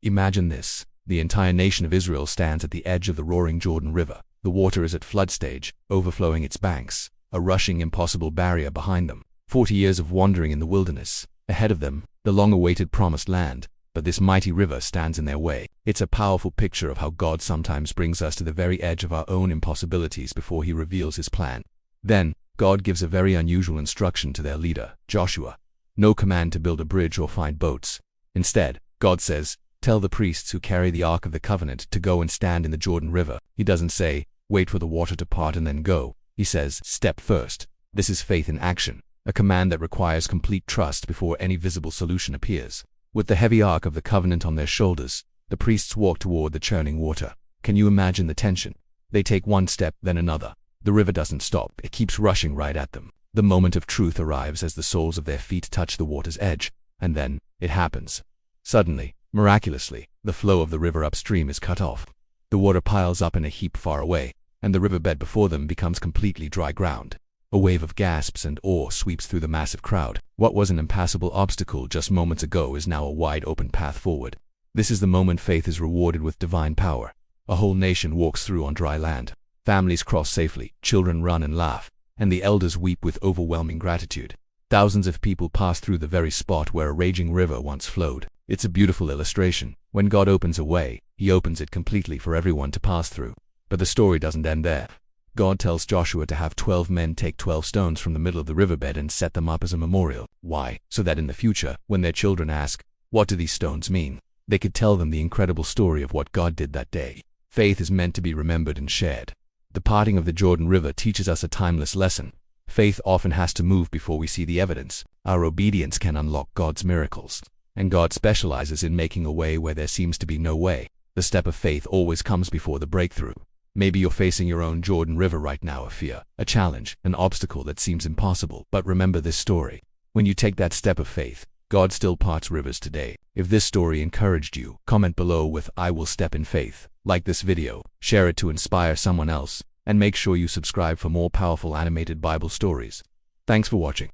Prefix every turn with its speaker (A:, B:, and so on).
A: Imagine this. The entire nation of Israel stands at the edge of the roaring Jordan River. The water is at flood stage, overflowing its banks, a rushing, impossible barrier behind them. 40 years of wandering in the wilderness. Ahead of them, the long-awaited promised land. But this mighty river stands in their way. It's a powerful picture of how God sometimes brings us to the very edge of our own impossibilities before He reveals His plan. Then, God gives a very unusual instruction to their leader, Joshua. No command to build a bridge or find boats. Instead, God says, "Tell the priests who carry the Ark of the Covenant to go and stand in the Jordan River." He doesn't say, "Wait for the water to part and then go." He says, "Step first." This is faith in action, a command that requires complete trust before any visible solution appears. With the heavy Ark of the Covenant on their shoulders, the priests walk toward the churning water. Can you imagine the tension? They take one step, then another. The river doesn't stop, it keeps rushing right at them. The moment of truth arrives as the soles of their feet touch the water's edge, and then, it happens. Suddenly, miraculously, the flow of the river upstream is cut off. The water piles up in a heap far away, and the riverbed before them becomes completely dry ground. A wave of gasps and awe sweeps through the massive crowd. What was an impassable obstacle just moments ago is now a wide open path forward. This is the moment faith is rewarded with divine power. A whole nation walks through on dry land. Families cross safely, children run and laugh, and the elders weep with overwhelming gratitude. Thousands of people pass through the very spot where a raging river once flowed. It's a beautiful illustration. When God opens a way, He opens it completely for everyone to pass through. But the story doesn't end there. God tells Joshua to have 12 men take 12 stones from the middle of the riverbed and set them up as a memorial. Why? So that in the future, when their children ask, "What do these stones mean?" they could tell them the incredible story of what God did that day. Faith is meant to be remembered and shared. The parting of the Jordan River teaches us a timeless lesson. Faith often has to move before we see the evidence. Our obedience can unlock God's miracles. And God specializes in making a way where there seems to be no way. The step of faith always comes before the breakthrough. Maybe you're facing your own Jordan River right now, a fear, a challenge, an obstacle that seems impossible. But remember this story. When you take that step of faith, God still parts rivers today. If this story encouraged you, comment below with "I will step in faith." Like this video, share it to inspire someone else, and make sure you subscribe for more powerful animated Bible stories. Thanks for watching.